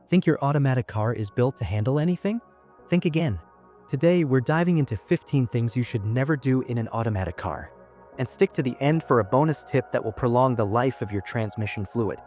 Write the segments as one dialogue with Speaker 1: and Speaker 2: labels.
Speaker 1: Think your automatic car is built to handle anything? Think again. Today, we're diving into 15 things you should never do in an automatic car. And stick to the end for a bonus tip that will prolong the life of your transmission fluid.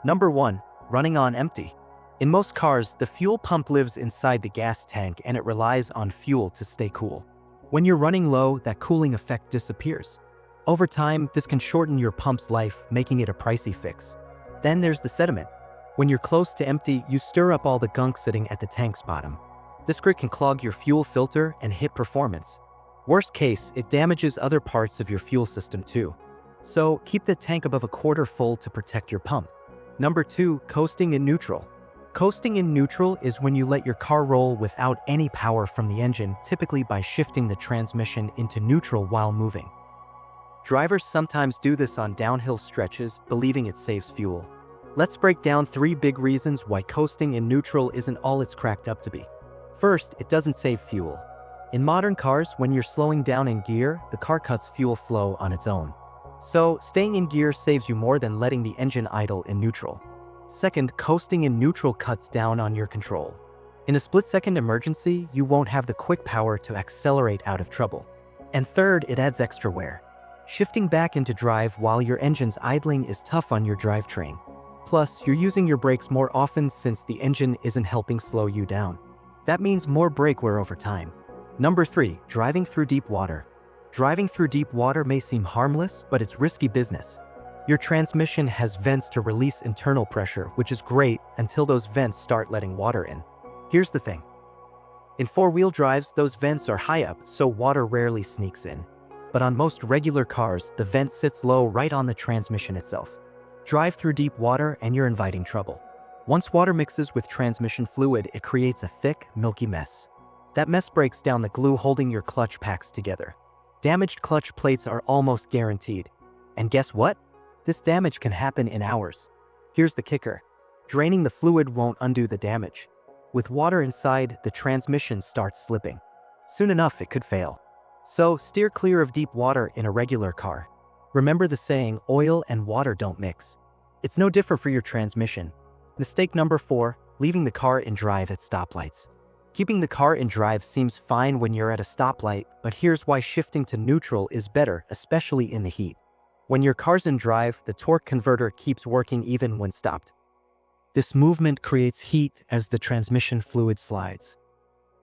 Speaker 1: Number 1. Running on empty. In most cars, the fuel pump lives inside the gas tank and it relies on fuel to stay cool. When you're running low, that cooling effect disappears. Over time, this can shorten your pump's life, making it a pricey fix. Then there's the sediment. When you're close to empty, you stir up all the gunk sitting at the tank's bottom. This grit can clog your fuel filter and hit performance. Worst case, it damages other parts of your fuel system too. So keep the tank above a quarter full to protect your pump. Number 2, coasting in neutral. Coasting in neutral is when you let your car roll without any power from the engine, typically by shifting the transmission into neutral while moving. Drivers sometimes do this on downhill stretches, believing it saves fuel. Let's break down 3 big reasons why coasting in neutral isn't all it's cracked up to be. First, it doesn't save fuel. In modern cars, when you're slowing down in gear, the car cuts fuel flow on its own. So, staying in gear saves you more than letting the engine idle in neutral. Second, coasting in neutral cuts down on your control. In a split-second emergency, you won't have the quick power to accelerate out of trouble. And third, it adds extra wear. Shifting back into drive while your engine's idling is tough on your drivetrain. Plus, you're using your brakes more often since the engine isn't helping slow you down. That means more brake wear over time. Number 3, driving through deep water. Driving through deep water may seem harmless, but it's risky business. Your transmission has vents to release internal pressure, which is great until those vents start letting water in. Here's the thing. In four-wheel drives, those vents are high up, so water rarely sneaks in. But on most regular cars, the vent sits low right on the transmission itself. Drive through deep water and you're inviting trouble. Once water mixes with transmission fluid, it creates a thick, milky mess. That mess breaks down the glue holding your clutch packs together. Damaged clutch plates are almost guaranteed. And guess what? This damage can happen in hours. Here's the kicker. Draining the fluid won't undo the damage. With water inside, the transmission starts slipping. Soon enough, it could fail. So, steer clear of deep water in a regular car. Remember the saying, oil and water don't mix. It's no different for your transmission. Mistake number 4, leaving the car in drive at stoplights. Keeping the car in drive seems fine when you're at a stoplight, but here's why shifting to neutral is better, especially in the heat. When your car's in drive, the torque converter keeps working even when stopped. This movement creates heat as the transmission fluid slides.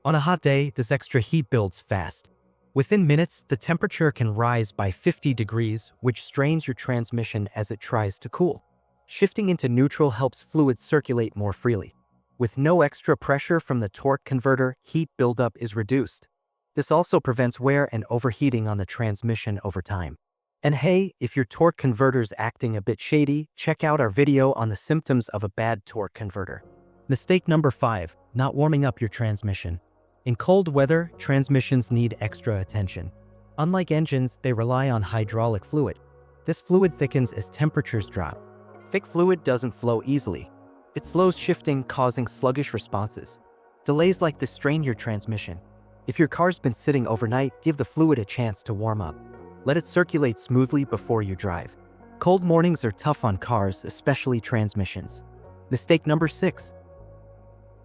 Speaker 1: On a hot day, this extra heat builds fast. Within minutes, the temperature can rise by 50 degrees, which strains your transmission as it tries to cool. Shifting into neutral helps fluid circulate more freely. With no extra pressure from the torque converter, heat buildup is reduced. This also prevents wear and overheating on the transmission over time. And hey, if your torque converter's acting a bit shady, check out our video on the symptoms of a bad torque converter. Mistake number 5, not warming up your transmission. In cold weather, transmissions need extra attention. Unlike engines, they rely on hydraulic fluid. This fluid thickens as temperatures drop. Thick fluid doesn't flow easily. It slows shifting, causing sluggish responses. Delays like this strain your transmission. If your car's been sitting overnight, give the fluid a chance to warm up. Let it circulate smoothly before you drive. Cold mornings are tough on cars, especially transmissions. Mistake number 6.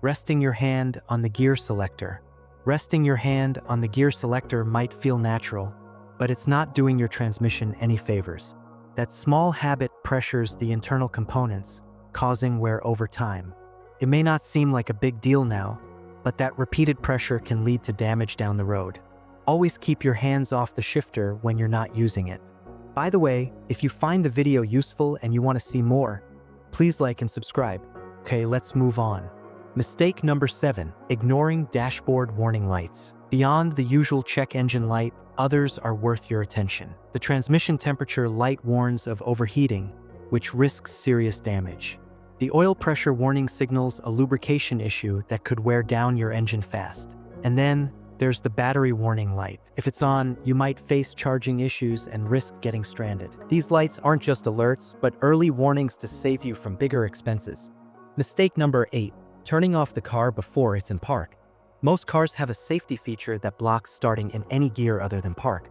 Speaker 1: Resting your hand on the gear selector. Resting your hand on the gear selector might feel natural, but it's not doing your transmission any favors. That small habit pressures the internal components, causing wear over time. It may not seem like a big deal now, but that repeated pressure can lead to damage down the road. Always keep your hands off the shifter when you're not using it. By the way, if you find the video useful and you want to see more, please like and subscribe. Okay, let's move on. Mistake number 7, ignoring dashboard warning lights. Beyond the usual check engine light, others are worth your attention. The transmission temperature light warns of overheating, which risks serious damage. The oil pressure warning signals a lubrication issue that could wear down your engine fast. And then, there's the battery warning light. If it's on, you might face charging issues and risk getting stranded. These lights aren't just alerts, but early warnings to save you from bigger expenses. Mistake number 8, turning off the car before it's in park. Most cars have a safety feature that blocks starting in any gear other than park.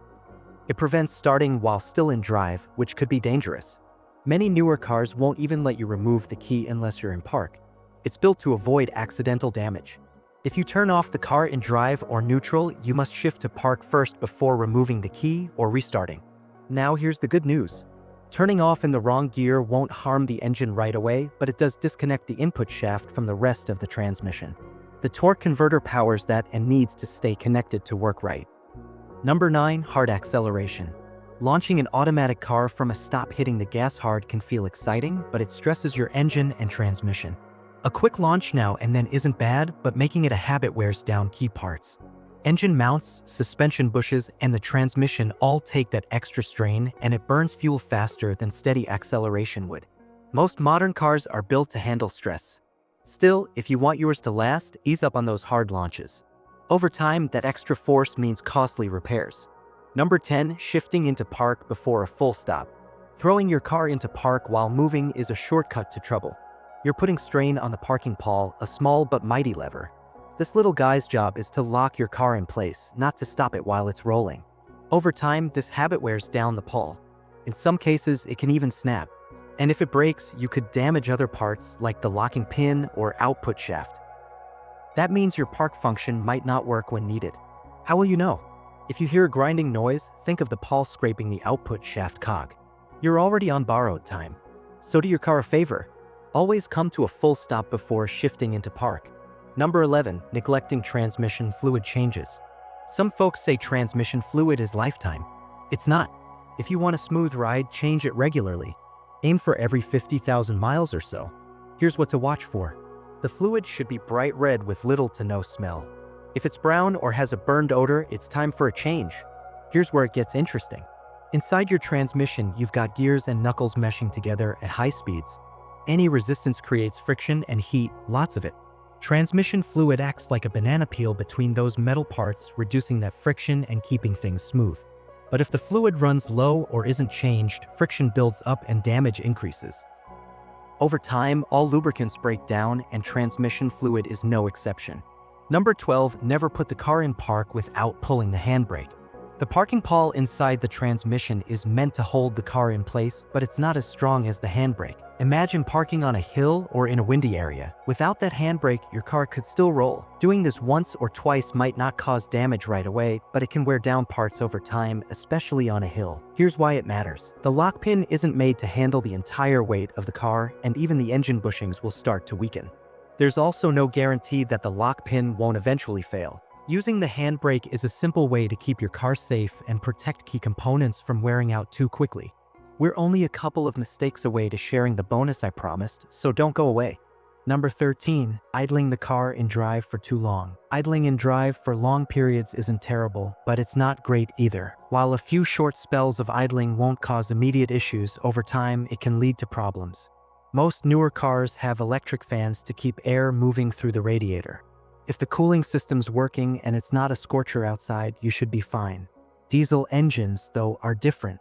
Speaker 1: It prevents starting while still in drive, which could be dangerous. Many newer cars won't even let you remove the key unless you're in park. It's built to avoid accidental damage. If you turn off the car in drive or neutral, you must shift to park first before removing the key or restarting. Now here's the good news. Turning off in the wrong gear won't harm the engine right away, but it does disconnect the input shaft from the rest of the transmission. The torque converter powers that and needs to stay connected to work right. Number 9. Hard acceleration. Launching an automatic car from a stop hitting the gas hard can feel exciting, but it stresses your engine and transmission. A quick launch now and then isn't bad, but making it a habit wears down key parts. Engine mounts, suspension bushes, and the transmission all take that extra strain, and it burns fuel faster than steady acceleration would. Most modern cars are built to handle stress. Still, if you want yours to last, ease up on those hard launches. Over time, that extra force means costly repairs. Number 10. Shifting into park before a full stop. Throwing your car into park while moving is a shortcut to trouble. You're putting strain on the parking pawl, a small but mighty lever. This little guy's job is to lock your car in place, not to stop it while it's rolling. Over time, this habit wears down the pawl. In some cases, it can even snap. And if it breaks, you could damage other parts like the locking pin or output shaft. That means your park function might not work when needed. How will you know? If you hear a grinding noise, think of the pawl scraping the output shaft cog. You're already on borrowed time. So do your car a favor. Always come to a full stop before shifting into park. Number 11. Neglecting transmission fluid changes. Some folks say transmission fluid is lifetime. It's not. If you want a smooth ride, change it regularly. Aim for every 50,000 miles or so. Here's what to watch for. The fluid should be bright red with little to no smell. If it's brown or has a burned odor, it's time for a change. Here's where it gets interesting. Inside your transmission, you've got gears and knuckles meshing together at high speeds. Any resistance creates friction and heat, lots of it. Transmission fluid acts like a banana peel between those metal parts, reducing that friction and keeping things smooth. But if the fluid runs low or isn't changed, friction builds up and damage increases. Over time, all lubricants break down, and transmission fluid is no exception. Number 12. Never put the car in park without pulling the handbrake. The parking pawl inside the transmission is meant to hold the car in place, but it's not as strong as the handbrake. Imagine parking on a hill or in a windy area. Without that handbrake, your car could still roll. Doing this once or twice might not cause damage right away, but it can wear down parts over time, especially on a hill. Here's why it matters. The lock pin isn't made to handle the entire weight of the car, and even the engine bushings will start to weaken. There's also no guarantee that the lock pin won't eventually fail. Using the handbrake is a simple way to keep your car safe and protect key components from wearing out too quickly. We're only a couple of mistakes away to sharing the bonus I promised, so don't go away. Number 13. Idling the car in drive for too long. Idling in drive for long periods isn't terrible, but it's not great either. While a few short spells of idling won't cause immediate issues, over time it can lead to problems. Most newer cars have electric fans to keep air moving through the radiator. If the cooling system's working and it's not a scorcher outside, you should be fine. Diesel engines, though, are different.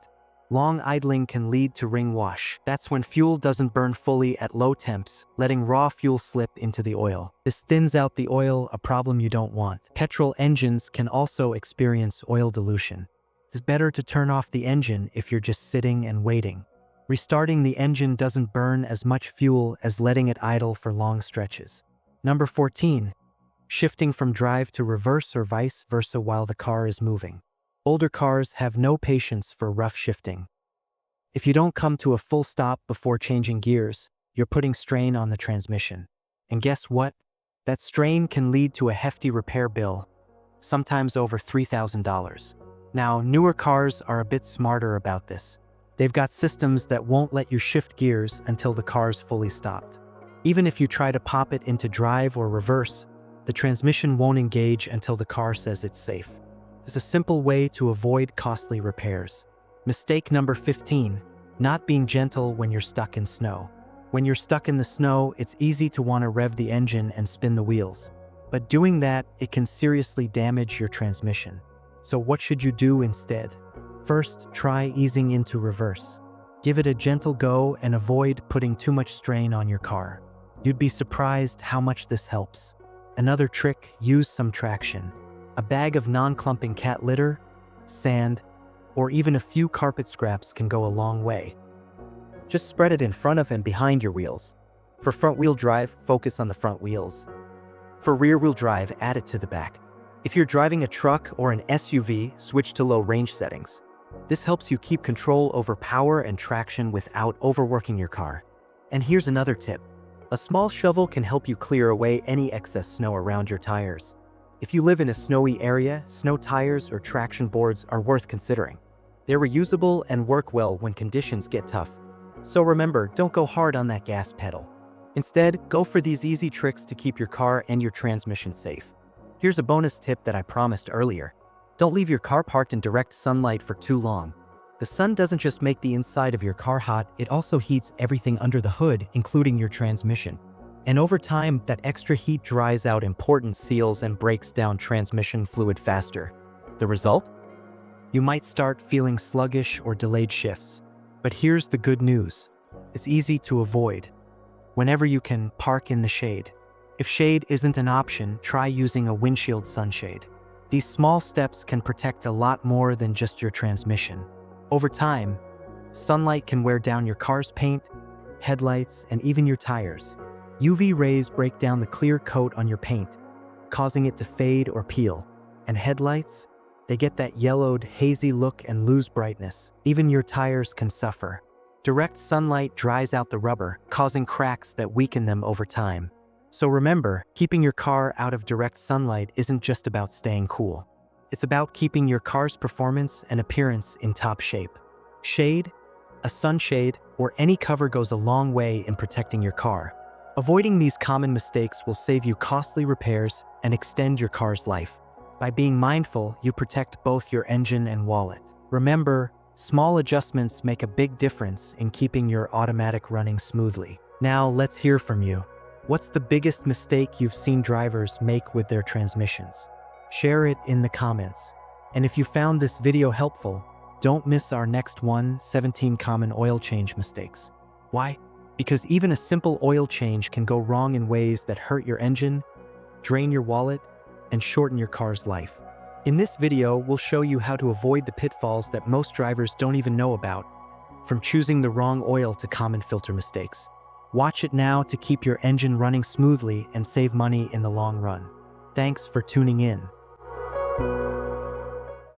Speaker 1: Long idling can lead to ring wash. That's when fuel doesn't burn fully at low temps, letting raw fuel slip into the oil. This thins out the oil, a problem you don't want. Petrol engines can also experience oil dilution. It's better to turn off the engine if you're just sitting and waiting. Restarting the engine doesn't burn as much fuel as letting it idle for long stretches. Number 14. Shifting from drive to reverse or vice versa while the car is moving. Older cars have no patience for rough shifting. If you don't come to a full stop before changing gears, you're putting strain on the transmission. And guess what? That strain can lead to a hefty repair bill, sometimes over $3,000. Now, newer cars are a bit smarter about this. They've got systems that won't let you shift gears until the car's fully stopped. Even if you try to pop it into drive or reverse, the transmission won't engage until the car says it's safe. It's a simple way to avoid costly repairs. Mistake number 15. Not being gentle when you're stuck in snow. When you're stuck in the snow, it's easy to want to rev the engine and spin the wheels. But doing that, it can seriously damage your transmission. So what should you do instead? First, try easing into reverse. Give it a gentle go and avoid putting too much strain on your car. You'd be surprised how much this helps. Another trick, use some traction. A bag of non-clumping cat litter, sand, or even a few carpet scraps can go a long way. Just spread it in front of and behind your wheels. For front-wheel drive, focus on the front wheels. For rear-wheel drive, add it to the back. If you're driving a truck or an SUV, switch to low range settings. This helps you keep control over power and traction without overworking your car. And here's another tip. A small shovel can help you clear away any excess snow around your tires. If you live in a snowy area, snow tires or traction boards are worth considering. They're reusable and work well when conditions get tough. So remember, don't go hard on that gas pedal. Instead, go for these easy tricks to keep your car and your transmission safe. Here's a bonus tip that I promised earlier. Don't leave your car parked in direct sunlight for too long. The sun doesn't just make the inside of your car hot, it also heats everything under the hood, including your transmission. And over time, that extra heat dries out important seals and breaks down transmission fluid faster. The result? You might start feeling sluggish or delayed shifts. But here's the good news. It's easy to avoid. Whenever you can, park in the shade. If shade isn't an option, try using a windshield sunshade. These small steps can protect a lot more than just your transmission. Over time, sunlight can wear down your car's paint, headlights, and even your tires. UV rays break down the clear coat on your paint, causing it to fade or peel. And headlights? They get that yellowed, hazy look and lose brightness. Even your tires can suffer. Direct sunlight dries out the rubber, causing cracks that weaken them over time. So remember, keeping your car out of direct sunlight isn't just about staying cool. It's about keeping your car's performance and appearance in top shape. Shade, a sunshade, or any cover goes a long way in protecting your car. Avoiding these common mistakes will save you costly repairs and extend your car's life. By being mindful, you protect both your engine and wallet. Remember, small adjustments make a big difference in keeping your automatic running smoothly. Now let's hear from you. What's the biggest mistake you've seen drivers make with their transmissions? Share it in the comments. And if you found this video helpful, don't miss our next one, 17 common oil change mistakes. Why? Because even a simple oil change can go wrong in ways that hurt your engine, drain your wallet, and shorten your car's life. In this video, we'll show you how to avoid the pitfalls that most drivers don't even know about, from choosing the wrong oil to common filter mistakes. Watch it now to keep your engine running smoothly and save money in the long run. Thanks for tuning in.